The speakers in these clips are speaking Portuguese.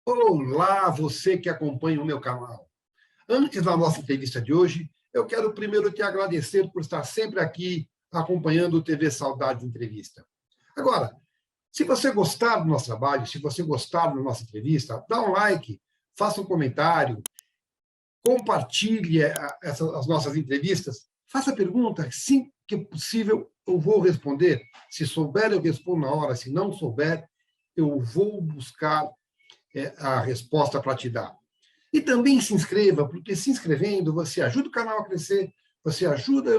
Olá, você que acompanha o meu canal. Antes da nossa entrevista de hoje, eu quero primeiro te agradecer por estar sempre aqui acompanhando o TV Saudade Entrevista. Agora, se você gostar do nosso trabalho, se você gostar da nossa entrevista, dá um like, faça um comentário, compartilhe as nossas entrevistas, faça perguntas, sim que é possível, eu vou responder. Se souber, eu respondo na hora, se não souber, eu vou buscar a resposta para te dar. E também se inscreva, porque se inscrevendo, você ajuda o canal a crescer, você ajuda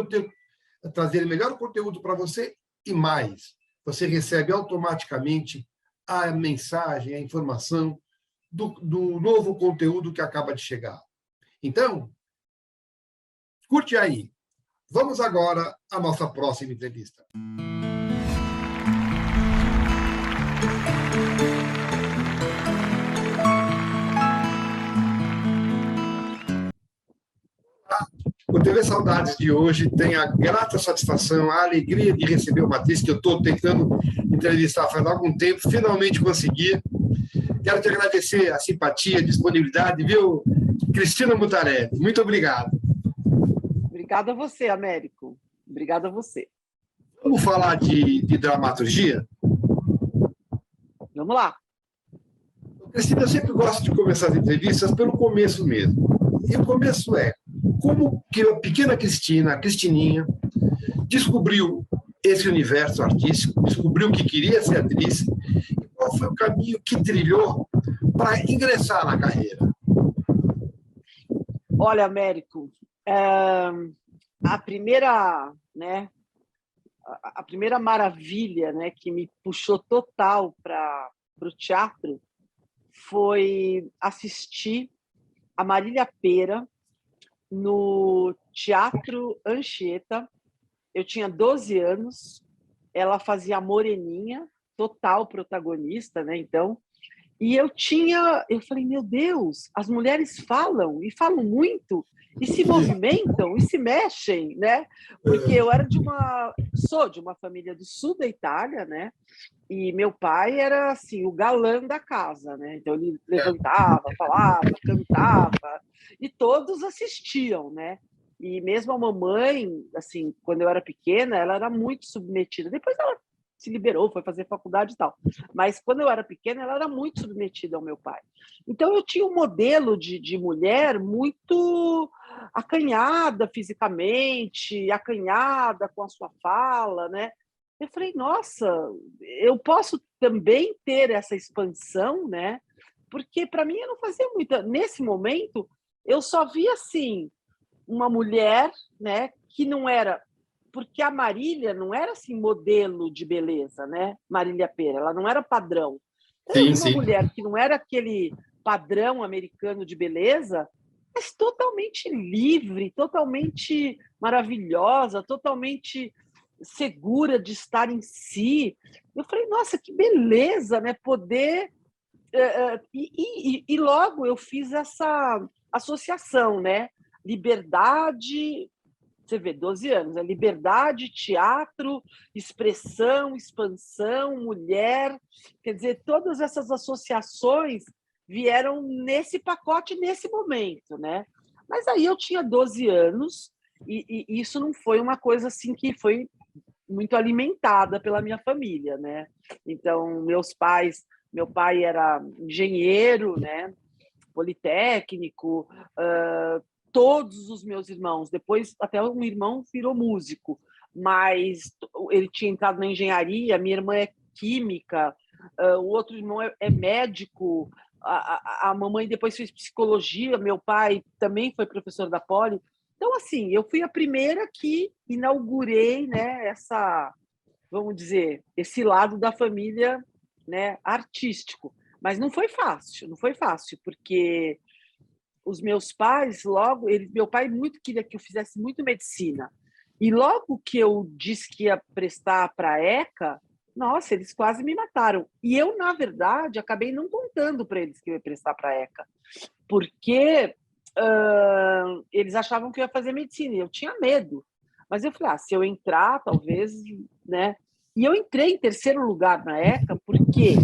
a trazer melhor conteúdo para você e mais. Você recebe automaticamente a mensagem, a informação do novo conteúdo que acaba de chegar. Então, curte aí. Vamos agora à nossa próxima entrevista. O TV Saudades de hoje tem a grata satisfação, a alegria de receber uma atriz que eu estou tentando entrevistar faz algum tempo, finalmente consegui. Quero te agradecer a simpatia, a disponibilidade, viu, Cristina Mutarelli? Muito obrigado. Obrigada a você, Américo. Obrigada a você. Vamos falar de dramaturgia? Vamos lá. Cristina, eu sempre gosto de começar as entrevistas pelo começo mesmo. E o começo é como que a pequena Cristina, a Cristininha, descobriu esse universo artístico, descobriu que queria ser atriz, e qual foi o caminho que trilhou para ingressar na carreira? Olha, Américo, a primeira maravilha, né, que me puxou total para o teatro foi assistir a Marília Pêra no Teatro Anchieta. Eu tinha 12 anos, ela fazia a Moreninha, total protagonista, né? Então, e eu falei, meu Deus, as mulheres falam, e falam muito, e se movimentam, e se mexem, né? Porque eu sou de uma família do sul da Itália, né? E meu pai era, assim, o galã da casa, né? Então, ele levantava, falava, cantava, e todos assistiam, né? E mesmo a mamãe, assim, quando eu era pequena, ela era muito submetida. Depois ela se liberou, foi fazer faculdade e tal. Mas quando eu era pequena, ela era muito submetida ao meu pai. Então eu tinha um modelo de mulher muito acanhada fisicamente, acanhada com a sua fala, né? Eu falei, nossa, eu posso também ter essa expansão, né? Porque para mim eu não fazia muita. Nesse momento, eu só via assim uma mulher, né, que não era, porque a Marília não era assim modelo de beleza, né? Marília Pêra, ela não era padrão. Então, eu vi uma mulher que não era aquele padrão americano de beleza, mas totalmente livre, totalmente maravilhosa, totalmente segura de estar em si. Eu falei, nossa, que beleza, né? Poder e logo eu fiz essa associação, né? Liberdade, você vê, 12 anos, né? Liberdade, teatro, expressão, expansão, mulher, quer dizer, todas essas associações vieram nesse pacote, nesse momento, né? Mas aí eu tinha 12 anos e isso não foi uma coisa assim que foi muito alimentada pela minha família, né? Então, meu pai era engenheiro, né? Politécnico, todos os meus irmãos, depois até um irmão virou músico, mas ele tinha entrado na engenharia, minha irmã é química, o outro irmão é médico, a mamãe depois fez psicologia, meu pai também foi professor da Poli. Então, assim, eu fui a primeira que inaugurei, né, vamos dizer, esse lado da família, né, artístico. Mas não foi fácil, porque os meus pais, meu pai muito queria que eu fizesse muito medicina. E logo que eu disse que ia prestar para a ECA, nossa, eles quase me mataram. E eu, na verdade, acabei não contando para eles que eu ia prestar para a ECA, porque eles achavam que eu ia fazer medicina, e eu tinha medo. Mas eu falei, se eu entrar, talvez, né? E eu entrei em terceiro lugar na ECA, porque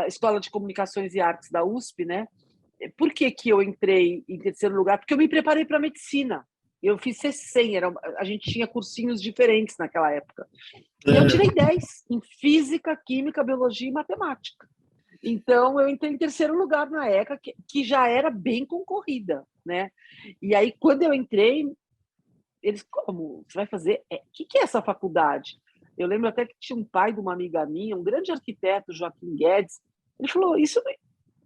Escola de Comunicações e Artes da USP, né? Por que que eu entrei em terceiro lugar? Porque eu me preparei para medicina. Eu fiz C100, a gente tinha cursinhos diferentes naquela época. E eu tirei 10 em física, química, biologia e matemática. Então, eu entrei em terceiro lugar na ECA, que já era bem concorrida, né? E aí, quando eu entrei, eles, como? Você vai fazer? O que é essa faculdade? Eu lembro até que tinha um pai de uma amiga minha, um grande arquiteto, Joaquim Guedes, ele falou, isso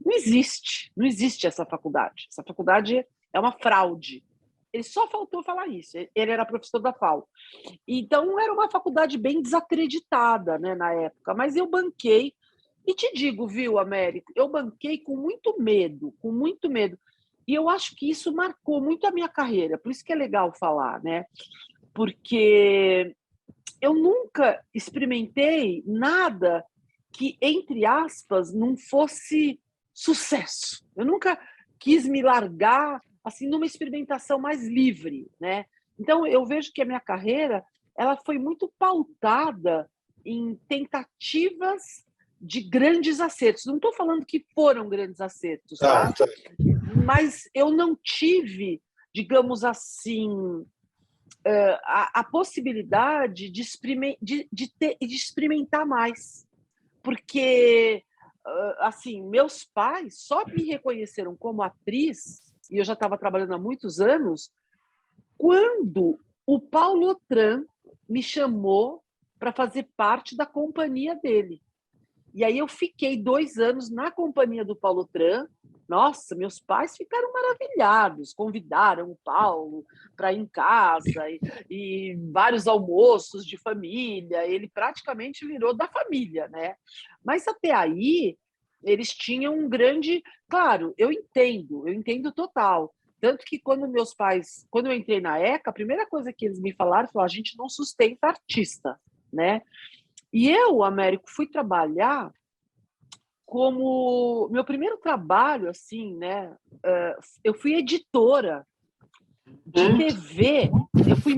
não existe, não existe essa faculdade é uma fraude. Ele só faltou falar isso, ele era professor da FAO. Então, era uma faculdade bem desacreditada, né, na época, mas eu banquei, e te digo, viu, Américo, eu banquei com muito medo, com muito medo. E eu acho que isso marcou muito a minha carreira, por isso que é legal falar, né? Porque eu nunca experimentei nada que, entre aspas, não fosse sucesso. Eu nunca quis me largar assim numa experimentação mais livre, né? Então eu vejo que a minha carreira ela foi muito pautada em tentativas de grandes acertos. Não estou falando que foram grandes acertos, tá? Mas eu não tive, digamos assim, a possibilidade de experimentar mais. Porque, assim, meus pais só me reconheceram como atriz, e eu já estava trabalhando há muitos anos, quando o Paulo Otran me chamou para fazer parte da companhia dele. E aí eu fiquei 2 anos na companhia do Paulo Otran. Nossa, meus pais ficaram maravilhados, convidaram o Paulo para ir em casa e vários almoços de família, ele praticamente virou da família, né? Mas até aí eles tinham um grande... Claro, eu entendo total. Tanto que quando eu entrei na ECA, a primeira coisa que eles me falaram foi: a gente não sustenta artista, né? E eu, Américo, fui trabalhar como... Meu primeiro trabalho, assim, né? Eu fui editora de TV, eu fui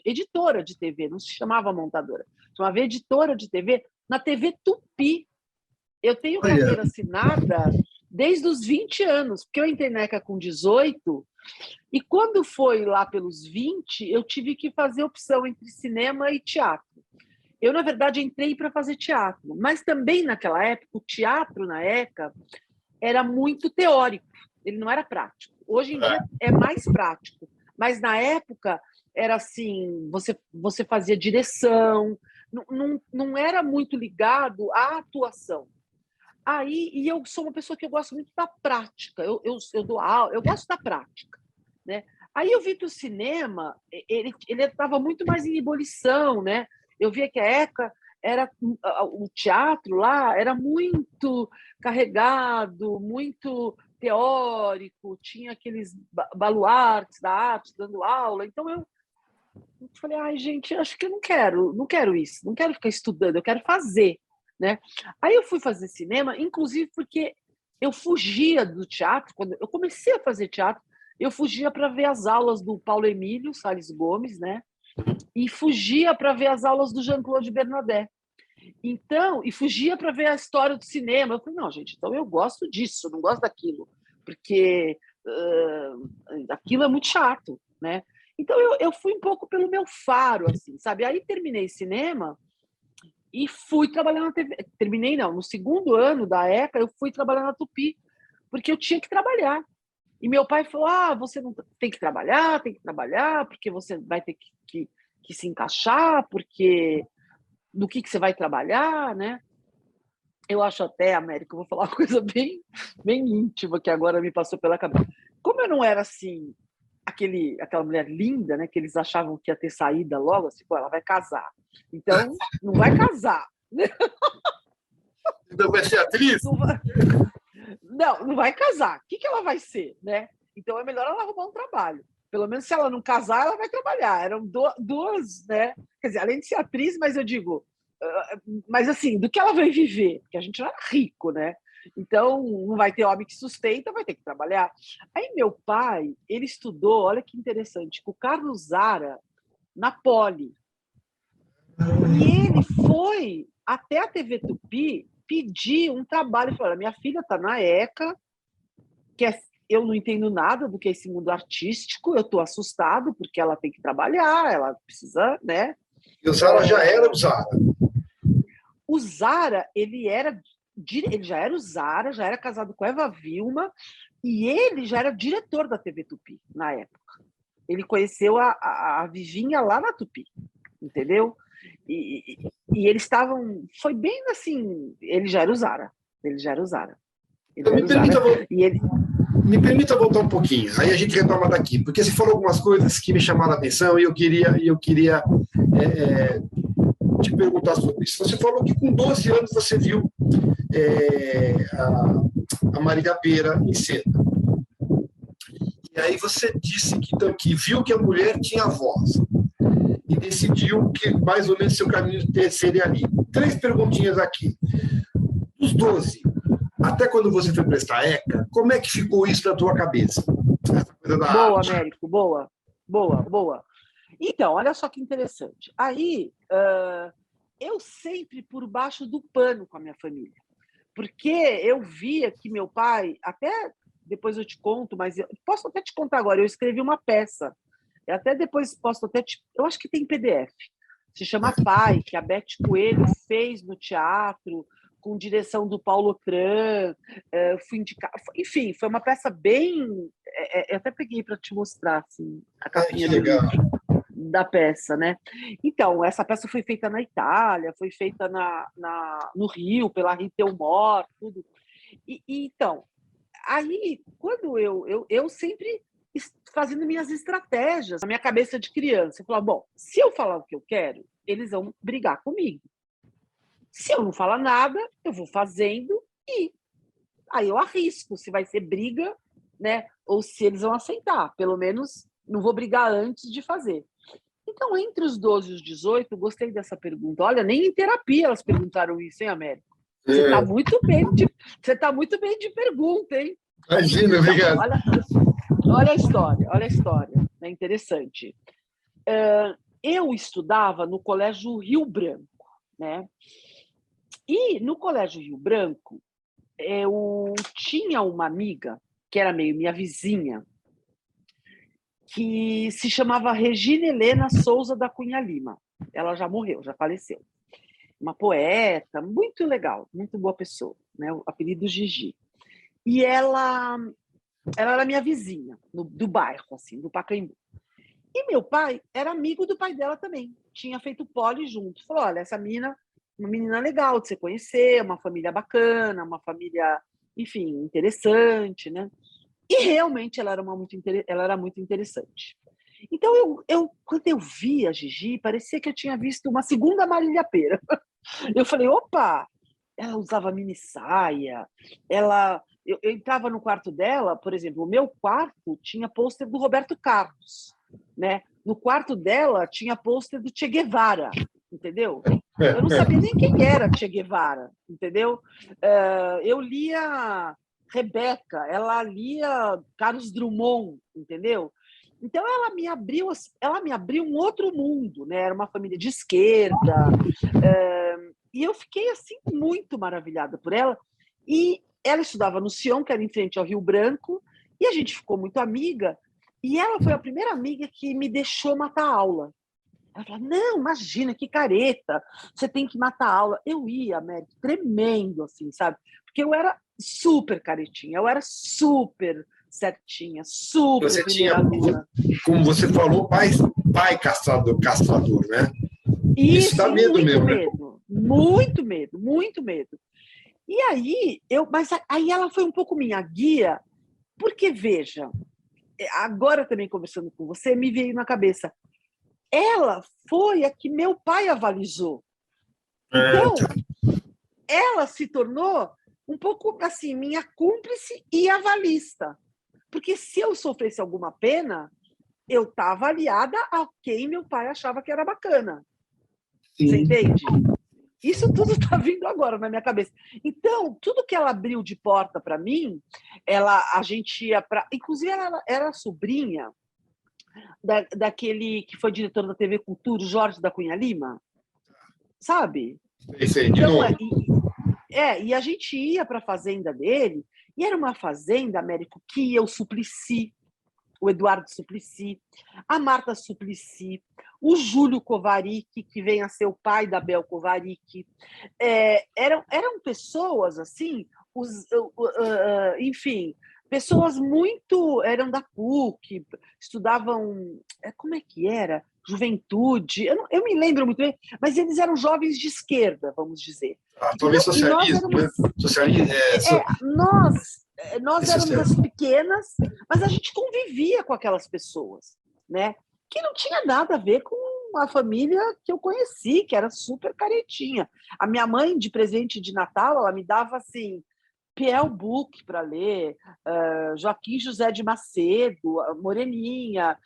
editora de TV, não se chamava montadora, chamava editora de TV, na TV Tupi. Eu tenho carteira assinada desde os 20 anos, porque eu entrei na ECA com 18, e quando foi lá pelos 20, eu tive que fazer opção entre cinema e teatro. Eu, na verdade, entrei para fazer teatro, mas também naquela época, o teatro na ECA era muito teórico, ele não era prático. Hoje em dia é mais prático, mas na época era assim, você fazia direção, não era muito ligado à atuação. Aí, e eu sou uma pessoa que eu gosto muito da prática, eu dou aula, eu gosto da prática, né? Aí eu vi que o cinema, ele estava muito mais em ebulição, né? Eu via que a ECA o teatro lá era muito carregado, muito teórico, tinha aqueles baluartes da arte dando aula. Então eu falei, ai, gente, acho que eu não quero isso, não quero ficar estudando, eu quero fazer, né? Aí eu fui fazer cinema, inclusive porque eu fugia do teatro. Quando eu comecei a fazer teatro, eu fugia para ver as aulas do Paulo Emílio Salles Gomes, né? E fugia para ver as aulas do Jean-Claude Bernardet. Então, e fugia para ver a história do cinema. Eu falei, não, gente, então eu gosto disso, eu não gosto daquilo, porque aquilo é muito chato, né? Então eu fui um pouco pelo meu faro, assim, sabe? Aí terminei cinema e fui trabalhar na TV. Terminei, não, no segundo ano da ECA, eu fui trabalhar na Tupi, porque eu tinha que trabalhar. E meu pai falou, você não tem que trabalhar, porque você vai ter que se encaixar, porque no que você vai trabalhar, né? Eu acho até, América, eu vou falar uma coisa bem íntima que agora me passou pela cabeça. Como eu não era assim, aquela mulher linda, né, que eles achavam que ia ter saída logo, assim, pô, ela vai casar. Então, não vai casar. Então vai ser atriz? Não vai casar. O que ela vai ser, né? Então é melhor ela arrumar um trabalho. Pelo menos se ela não casar, ela vai trabalhar. Eram duas, né? Quer dizer, além de ser atriz, mas eu digo, mas assim, do que ela vai viver? Porque a gente não era rico, né? Então, não vai ter homem que sustenta, vai ter que trabalhar. Aí meu pai, ele estudou, olha que interessante, com o Carlos Zara na Poli. E ele foi até a TV Tupi pedi um trabalho. Falei, minha filha está na ECA, eu não entendo nada do que é esse mundo artístico, eu estou assustado porque ela tem que trabalhar, ela precisa, né? E o Zara já era o Zara. O Zara, ele já era o Zara, já era casado com Eva Vilma, e ele já era diretor da TV Tupi, na época. Ele conheceu a Vivinha lá na Tupi, entendeu? E eles estavam... Foi bem assim... Ele já era o Zara. Então, me permita voltar um pouquinho, aí a gente retoma daqui, porque você falou algumas coisas que me chamaram a atenção e eu queria te perguntar sobre isso. Você falou que com 12 anos você viu a Marília Pêra em cena. E aí você disse que viu que a mulher tinha voz e decidiu que mais ou menos seu caminho seria ali. 3 perguntinhas aqui. Dos 12, até quando você foi prestar ECA, como é que ficou isso na tua cabeça? Boa, Américo, boa. Então, olha só que interessante. Aí, eu sempre por baixo do pano com a minha família, porque eu via que meu pai, até depois eu te conto, mas eu posso até te contar agora, eu escrevi uma peça, até depois posso até eu acho que tem PDF, se chama Pai, que a Beth Coelho fez no teatro, com direção do Paulo Tran, fui indicada, enfim, foi uma peça bem... eu até peguei para te mostrar assim, a capinha da peça, né? Então, essa peça foi feita na Itália, foi feita no Rio, pela Rita Elmore, tudo. Então, aí, quando eu sempre fazendo minhas estratégias na minha cabeça de criança, eu falava, bom, se eu falar o que eu quero, eles vão brigar comigo. Se eu não falar nada, eu vou fazendo e aí eu arrisco se vai ser briga, né? Ou se eles vão aceitar. Pelo menos não vou brigar antes de fazer. Então, entre os 12 e os 18, eu gostei dessa pergunta. Olha, nem em terapia elas perguntaram isso, hein, Américo? Você está muito bem de pergunta, hein? Imagina, obrigado. Olha a história. É interessante. Eu estudava no Colégio Rio Branco, né? E no Colégio Rio Branco, eu tinha uma amiga, que era meio minha vizinha, que se chamava Regina Helena Souza da Cunha Lima. Ela já morreu, já faleceu. Uma poeta, muito legal, muito boa pessoa, né? O apelido Gigi. E ela era minha vizinha, do bairro, assim, do Pacaembu. E meu pai era amigo do pai dela também, tinha feito poli junto. Falou, olha, essa menina, uma menina legal de você conhecer, uma família bacana, uma família, enfim, interessante, né? E realmente ela era muito interessante. Então, quando eu vi a Gigi, parecia que eu tinha visto uma segunda Marília Pêra. Eu falei, opa, ela usava mini saia, eu entrava no quarto dela, por exemplo, o meu quarto tinha pôster do Roberto Carlos, né? No quarto dela tinha pôster do Che Guevara, entendeu? Eu não sabia nem quem era Che Guevara, entendeu? Eu lia Rebeca, ela lia Carlos Drummond, entendeu? Então ela me abriu um outro mundo, né? Era uma família de esquerda, e eu fiquei assim muito maravilhada por ela. E ela estudava no Sion, que era em frente ao Rio Branco, e a gente ficou muito amiga. E ela foi a primeira amiga que me deixou matar a aula. Ela falou, não, imagina, que careta, você tem que matar a aula. Eu ia, Américo, tremendo, assim, sabe? Porque eu era super caretinha, eu era super certinha, super você primeira tinha, aluna. Como você falou, pai castrador, né? Isso dá medo mesmo, medo, muito medo, muito medo. E aí, mas aí ela foi um pouco minha guia, porque, veja, agora também conversando com você, me veio na cabeça, ela foi a que meu pai avalizou. Então, ela se tornou um pouco assim, minha cúmplice e avalista. Porque se eu sofresse alguma pena, eu estava aliada a quem meu pai achava que era bacana. Sim. Você entende? Isso tudo está vindo agora na minha cabeça. Então, tudo que ela abriu de porta para mim, a gente ia para... Inclusive, ela era sobrinha daquele que foi diretor da TV Cultura, Jorge da Cunha Lima. Sabe? Esse aí, de novo. E a gente ia para a fazenda dele, e era uma fazenda, Américo, que ia o Suplicy, o Eduardo Suplicy, a Marta Suplicy, o Júlio Kovarik, que vem a ser o pai da Bel Kovarik. Eram pessoas, assim, enfim, pessoas muito... Eram da PUC, estudavam... Como é que era? Juventude. Eu me lembro muito bem, mas eles eram jovens de esquerda, vamos dizer. Talvez socialismo, né? Socialismo, nós éramos as pequenas, mas a gente convivia com aquelas pessoas, né? Que não tinha nada a ver com a família que eu conheci, que era super caretinha. A minha mãe, de presente de Natal, ela me dava assim, Piel Book para ler, Joaquim José de Macedo, a Moreninha,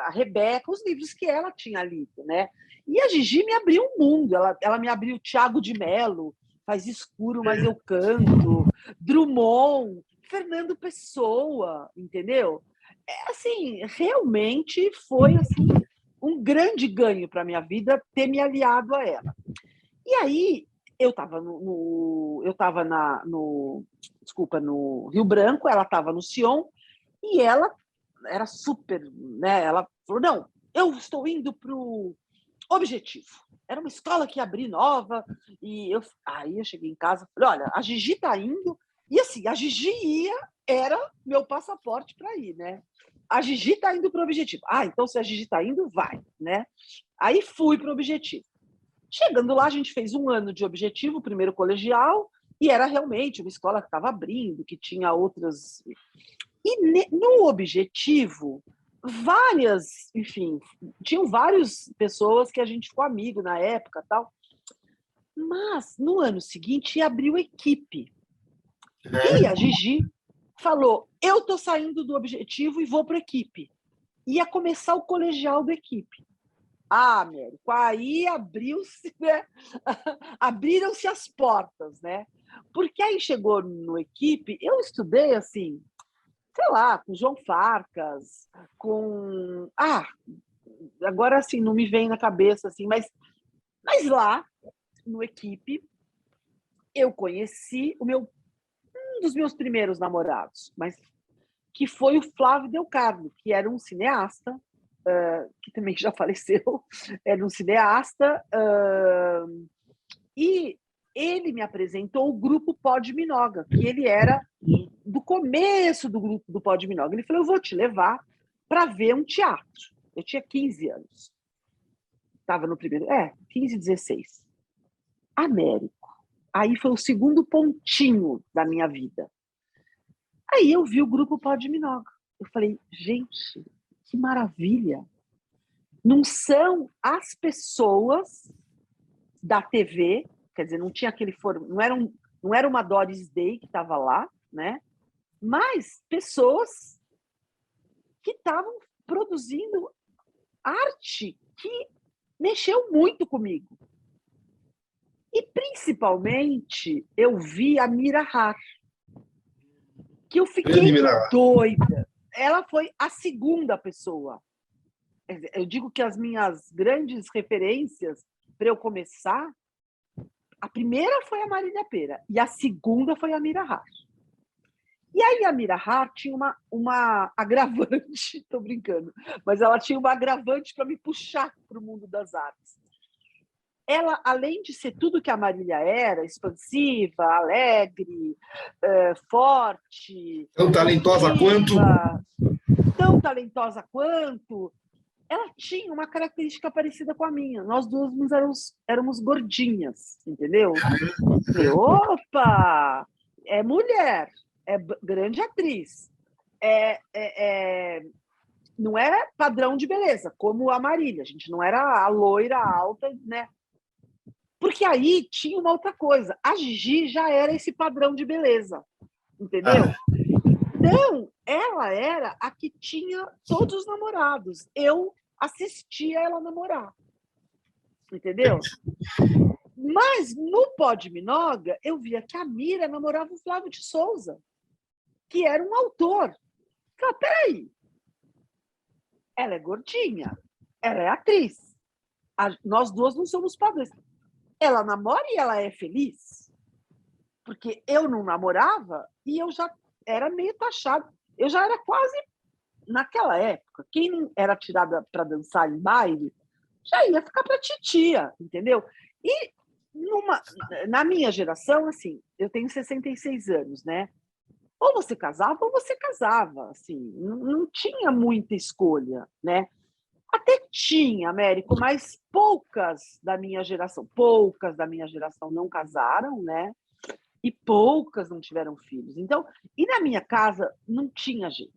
a Rebeca, os livros que ela tinha lido, né? E a Gigi me abriu um mundo, ela me abriu Tiago de Mello, Faz Escuro, Mas Eu Canto, Drummond, Fernando Pessoa, entendeu? Assim, realmente foi assim, um grande ganho para a minha vida ter me aliado a ela. E aí, eu estava no Rio Branco, ela estava no Sion, e ela era super, né? Ela falou, não, eu estou indo para o Objetivo. Era uma escola que ia abrir nova, e aí eu cheguei em casa e falei, olha, a Gigi está indo, e assim, a Gigi era meu passaporte para ir, né? A Gigi está indo para o Objetivo. Então se a Gigi está indo, vai, né? Aí fui para o Objetivo. Chegando lá, a gente fez 1 ano de Objetivo, primeiro colegial, e era realmente uma escola que estava abrindo, que tinha outras... E no Objetivo, tinham várias pessoas que a gente ficou amigo na época, tal. Mas no ano seguinte abriu equipe. E a Gigi falou, eu tô saindo do Objetivo e vou para a equipe. Ia começar o colegial da equipe. Américo, aí abriu-se, né? Abriram-se as portas, né? Porque aí chegou no equipe, eu estudei assim, sei lá, com João Farcas, com... agora assim, não me vem na cabeça, assim, mas lá, no equipe, eu conheci um dos meus primeiros namorados, mas que foi o Flávio Del Carmo, que era um cineasta, que também já faleceu, era um cineasta, e ele me apresentou o grupo Pó de Minoga, que ele era do começo do grupo do Pó de Minoga. Ele falou, eu vou te levar para ver um teatro. Eu tinha 15 anos. Estava no primeiro... 15, 16. Américo. Aí foi o segundo pontinho da minha vida. Aí eu vi o grupo Pó de Minoga. Eu falei, gente, que maravilha. Não são as pessoas da TV, quer dizer, não tinha aquele não era uma Doris Day que estava lá, né? Mas pessoas que estavam produzindo arte que mexeu muito comigo. E, principalmente, eu vi a Mira Har, que eu fiquei doida. Ela foi a segunda pessoa. Eu digo que as minhas grandes referências para eu começar, a primeira foi a Marília Pêra e a segunda foi a Mira Har. E aí a Mira Har tinha uma agravante, estou brincando, mas ela tinha uma agravante para me puxar para o mundo das artes. Ela, além de ser tudo que a Marília era, expansiva, alegre, forte... Tão talentosa quanto... Ela tinha uma característica parecida com a minha. Nós duas éramos gordinhas, entendeu? Falei, opa! É mulher, é grande atriz. Não era padrão de beleza, como a Marília. A gente não era a loira alta, né? Porque aí tinha uma outra coisa. A Gigi já era esse padrão de beleza, entendeu? Então, ela era a que tinha todos os namorados. Eu assistia ela namorar, entendeu? Mas no Pó de Minoga, eu via que a Mira namorava o Flávio de Souza, que era um autor. Falei, peraí, ela é gordinha, ela é atriz. Nós duas não somos padrões. Ela namora e ela é feliz. porque eu não namorava e eu já era meio taxada. Eu já era quase, naquela época, quem não era tirada para dançar em baile, já ia ficar para titia, entendeu? E na minha geração, assim, eu tenho 66 anos, né? Ou você casava ou você casava, assim, não tinha muita escolha, né? Até tinha, Américo, mas poucas da minha geração não casaram, né? E poucas não tiveram filhos. Então, e na minha casa não tinha jeito.